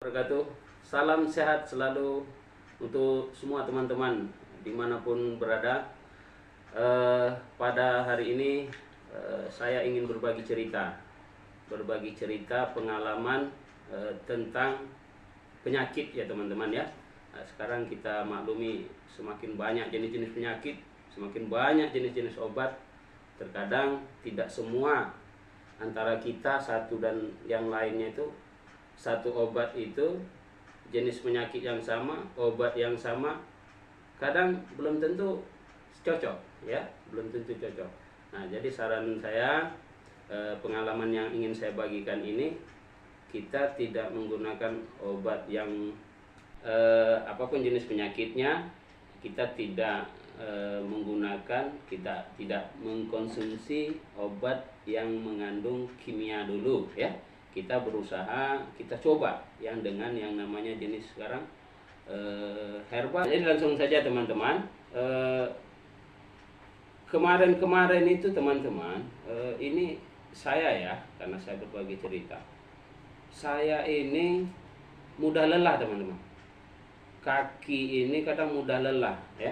wabarakatuh. Salam sehat selalu untuk semua teman-teman dimanapun berada. Pada hari ini saya ingin berbagi cerita pengalaman tentang penyakit ya teman-teman ya. Sekarang kita maklumi semakin banyak jenis-jenis penyakit, semakin banyak jenis-jenis obat. Terkadang tidak semua antara kita satu dan yang lainnya itu satu obat itu jenis penyakit yang sama, obat yang sama, kadang belum tentu cocok ya, belum tentu cocok. Nah, jadi saran saya, pengalaman yang ingin saya bagikan ini, kita tidak menggunakan obat yang apapun jenis penyakitnya, kita tidak kita tidak mengkonsumsi obat yang mengandung kimia dulu ya. Kita berusaha, kita coba yang dengan yang namanya jenis sekarang herbal. Jadi langsung saja teman-teman, kemarin itu teman-teman, ini saya ya, karena saya berbagi cerita, saya ini mudah lelah teman-teman. Kaki ini kadang mudah lelah ya,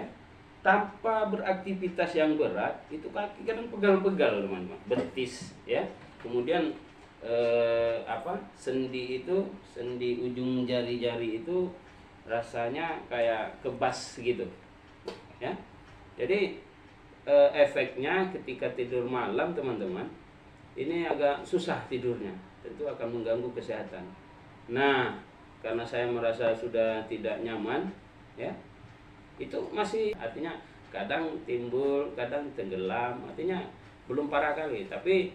tanpa beraktivitas yang berat itu kaki kadang pegal-pegal teman-teman, betis ya. Kemudian sendi ujung jari-jari itu rasanya kayak kebas gitu ya. Jadi efeknya ketika tidur malam teman-teman, ini agak susah tidurnya, tentu akan mengganggu kesehatan. Nah, karena saya merasa sudah tidak nyaman ya, itu masih, artinya kadang timbul, kadang tenggelam, artinya belum parah kali. Tapi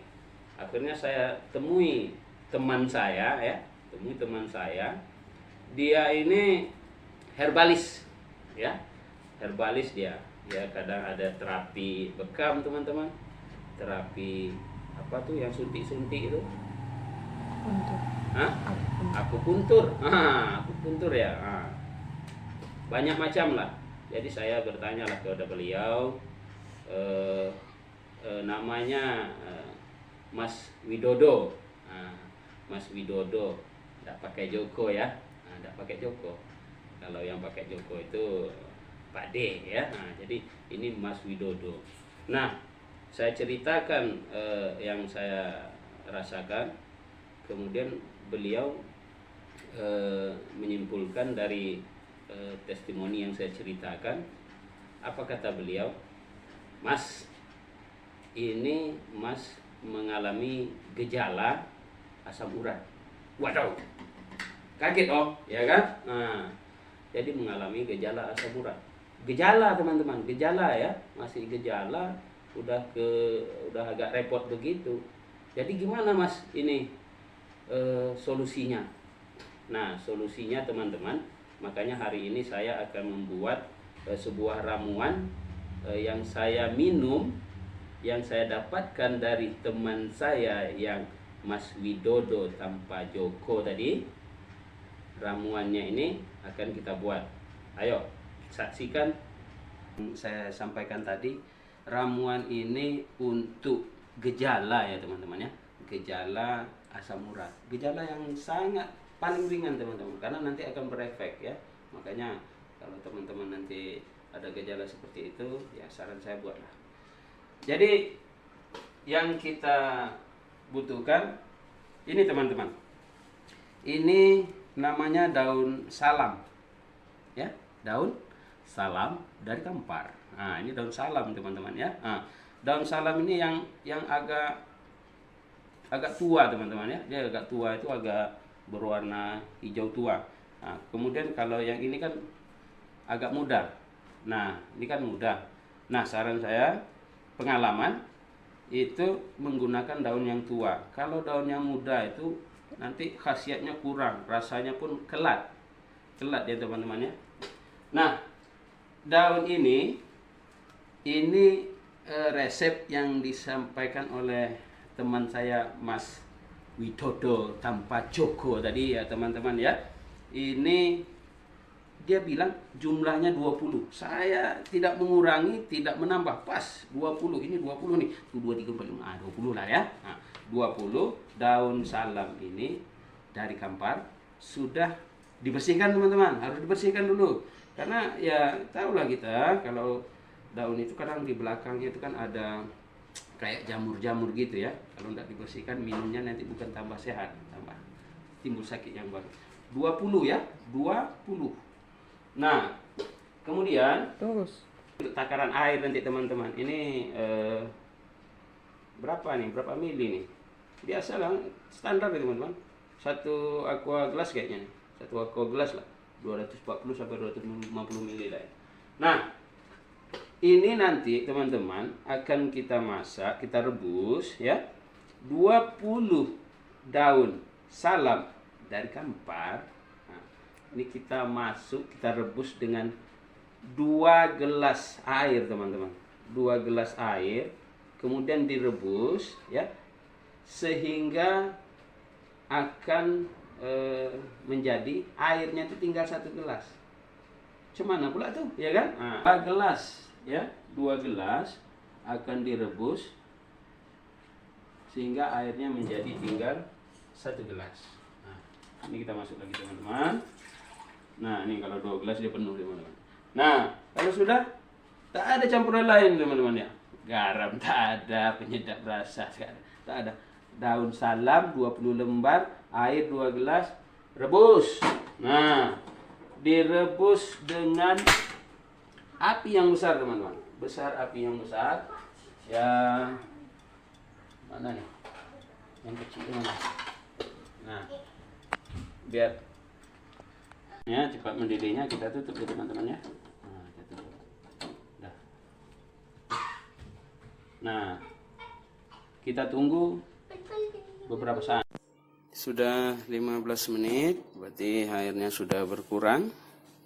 akhirnya saya temui teman saya ya, dia ini herbalis ya, dia kadang ada terapi bekam teman-teman, terapi apa tuh yang suntik-suntik itu, akupuntur ya, banyak macam lah. Jadi saya bertanya lah kepada beliau, namanya Mas Widodo. Mas Widodo, tidak pakai Joko ya, tidak pakai Joko. Kalau yang pakai Joko itu Pak D ya. Jadi ini Mas Widodo. Nah, saya ceritakan yang saya rasakan, kemudian beliau menyimpulkan dari testimoni yang saya ceritakan. Apa kata beliau? Mas, ini Mas mengalami gejala asam urat. Waduh, kaget oh, ya kan? Nah, jadi mengalami gejala asam urat. Gejala teman-teman, gejala ya, masih gejala, udah agak repot begitu. Jadi gimana Mas ini solusinya? Nah, solusinya teman-teman, makanya hari ini saya akan membuat sebuah ramuan yang saya minum, yang saya dapatkan dari teman saya yang Mas Widodo tanpa Joko tadi. Ramuannya ini akan kita buat. Ayo saksikan. Saya sampaikan tadi, ramuan ini untuk gejala ya teman-teman ya, gejala asam urat, gejala yang sangat paling ringan teman-teman, karena nanti akan berefek ya. Makanya kalau teman-teman nanti ada gejala seperti itu, ya saran saya buatlah. Jadi yang kita butuhkan ini teman-teman, ini namanya daun salam ya, daun salam dari Kampar. Nah, ini daun salam teman-teman ya. Nah, daun salam ini yang agak tua teman-teman ya, dia agak tua, itu agak berwarna hijau tua. Nah, kemudian kalau yang ini kan agak muda. Nah, ini kan muda. Nah, saran saya, pengalaman itu menggunakan daun yang tua. Kalau daun yang muda itu nanti khasiatnya kurang, rasanya pun kelat ya teman-teman ya. Nah, daun ini resep yang disampaikan oleh teman saya Mas Widodo tanpa Joko tadi ya teman-teman ya. Ini dia bilang jumlahnya 20. Saya tidak mengurangi, tidak menambah, pas 20. Ini 20 nih. 2 3 4 5. 20 lah ya. Nah, 20 daun salam ini dari Kampar sudah dibersihkan teman-teman, harus dibersihkan dulu. Karena ya tahulah kita kalau daun itu kadang di belakangnya itu kan ada kayak jamur-jamur gitu ya. Kalau tidak dibersihkan minumnya nanti bukan tambah sehat, tambah timbul sakit yang baru. 20 ya, 20. Nah, kemudian Terus. untuk takaran air nanti teman-teman. Ini berapa nih? Berapa mili nih? Biasa lah, standar ya teman-teman. Satu aqua gelas kayaknya nih. Satu aqua gelas lah. 240 sampai 250 mili lah ya. Nah, ini nanti teman-teman akan kita masak, kita rebus ya. 20 daun salam dari kampar. Nah, ini kita masuk, kita rebus dengan 2 gelas air teman-teman. 2 gelas air, kemudian direbus ya, sehingga akan menjadi airnya itu tinggal 1 gelas. Cemana pula tuh, ya kan? Nah, 2 gelas ya, 2 gelas akan direbus sehingga airnya menjadi tinggal 1 gelas. Nah, ini kita masuk lagi teman-teman. Nah, ini kalau 2 gelas dia penuh teman-teman. Nah, kalau sudah tak ada campuran lain teman-teman ya. Garam tak ada, penyedap rasa tak ada. Daun salam 20 lembar, air 2 gelas, rebus. Nah, direbus dengan api yang besar teman-teman. Besar, api yang besar. Ya, mana nih? Yang kecil mana? Nah, biar ya cepat mendidihnya, kita tutup ya teman-teman ya. Nah, kita tutup. Dah. Nah, kita tunggu beberapa saat. Sudah 15 menit, berarti airnya sudah berkurang.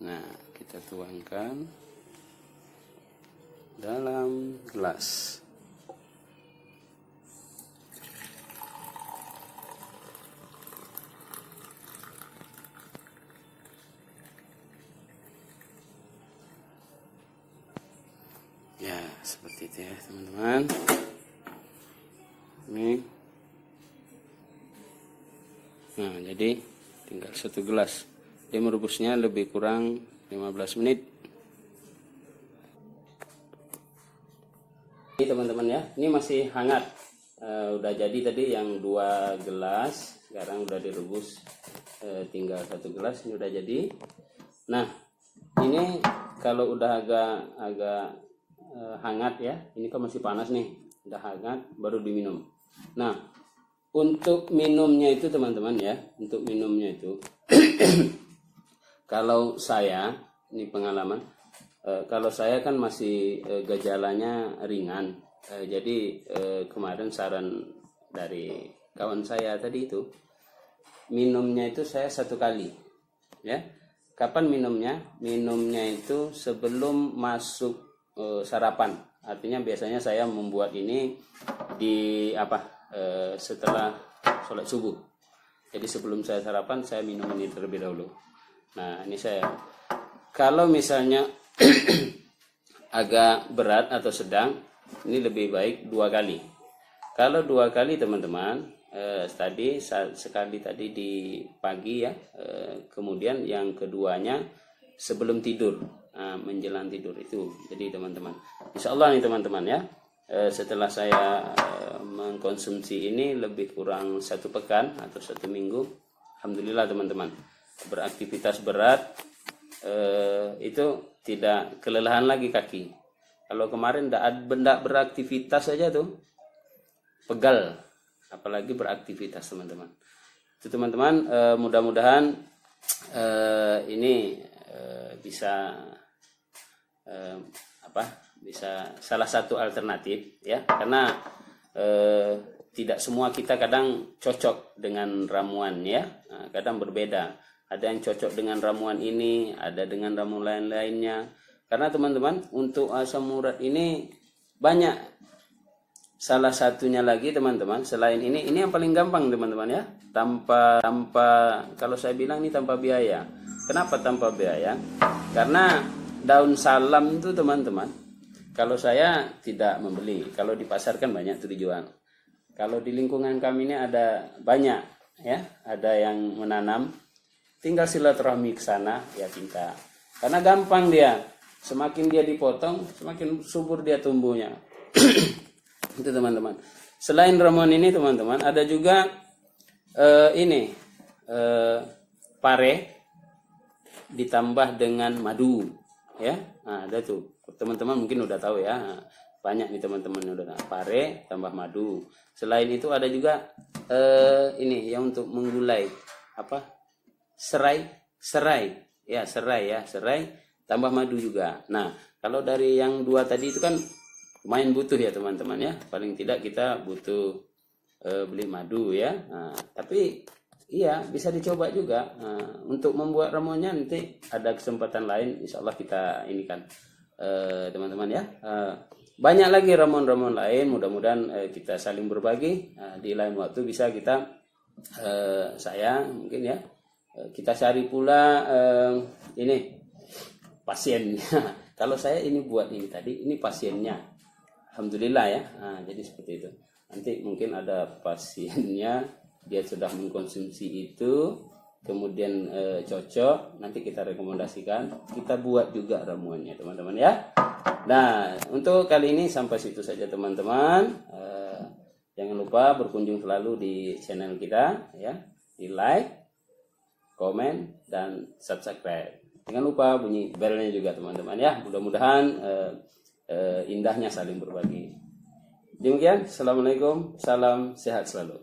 Nah, kita tuangkan dalam gelas. Ya, seperti itu ya teman-teman. Ini. Nah, jadi tinggal 1 gelas. Dia merebusnya lebih kurang 15 menit. Ini teman-teman ya, ini masih hangat. Udah jadi tadi yang 2 gelas, sekarang udah direbus tinggal 1 gelas, ini udah jadi. Nah, ini kalau udah agak hangat ya, ini kan masih panas nih, udah hangat baru diminum. Nah, untuk minumnya itu teman-teman ya, untuk minumnya itu kalau saya, ini pengalaman, kalau saya kan masih gejalanya ringan, jadi kemarin saran dari kawan saya tadi itu, minumnya itu saya 1 kali ya. Kapan minumnya? Minumnya itu sebelum masuk sarapan. Artinya biasanya saya membuat ini di setelah sholat subuh. Jadi sebelum saya sarapan saya minum ini terlebih dahulu. Nah, ini saya kalau misalnya agak berat atau sedang, ini lebih baik 2 kali. Kalau 2 kali teman-teman, tadi sekali tadi di pagi ya, kemudian yang keduanya sebelum tidur, menjelang tidur itu. Jadi teman-teman, insya Allah nih teman-teman ya, setelah saya mengkonsumsi ini lebih kurang 1 pekan atau 1 minggu, alhamdulillah teman-teman, beraktivitas berat itu tidak kelelahan lagi kaki. Kalau kemarin tidak beraktivitas saja tuh pegal, apalagi beraktivitas teman-teman. Itu teman-teman, mudah-mudahan ini bisa bisa salah satu alternatif ya, karena tidak semua kita kadang cocok dengan ramuan ya. Nah, kadang berbeda, ada yang cocok dengan ramuan ini, ada dengan ramuan lain-lainnya. Karena teman-teman, untuk asam urat ini banyak. Salah satunya lagi teman-teman, selain ini yang paling gampang teman-teman ya, tanpa kalau saya bilang ini tanpa biaya. Kenapa tanpa biaya? Karena daun salam itu teman-teman, kalau saya tidak membeli, kalau di pasar kan banyak tuh dijual. Kalau di lingkungan kami ini ada banyak ya, ada yang menanam tinggal silaturahmi ke sana ya kita. Karena gampang dia, semakin dia dipotong, semakin subur dia tumbuhnya. Itu teman-teman. Selain ramuan ini teman-teman, ada juga pare ditambah dengan madu, ya. Nah, ada tuh. Teman-teman mungkin udah tahu ya. Nah, banyak nih teman-teman yang udah tahu. Pare tambah madu. Selain itu ada juga ini yang untuk menggulai apa? Serai tambah madu juga. Nah, kalau dari yang dua tadi itu kan lumayan butuh ya teman-teman ya. Paling tidak kita butuh beli madu ya. Nah, tapi iya bisa dicoba juga. Nah, untuk membuat ramuannya nanti ada kesempatan lain, insya Allah kita ini kan teman-teman ya. Banyak lagi ramuan-ramuan lain. Mudah-mudahan kita saling berbagi. Di lain waktu bisa kita saya mungkin ya kita cari pula ini pasiennya. Kalau saya ini buat ini tadi, ini pasiennya. Alhamdulillah ya. Nah, jadi seperti itu. Nanti mungkin ada pasiennya, dia sudah mengkonsumsi itu, kemudian cocok, nanti kita rekomendasikan, kita buat juga ramuannya teman-teman ya. Nah, untuk kali ini sampai situ saja teman-teman. Jangan lupa berkunjung selalu di channel kita ya, di like, komen, dan subscribe. Jangan lupa bunyi belnya juga teman-teman ya. Mudah-mudahan indahnya saling berbagi. Demikian, assalamualaikum, salam sehat selalu.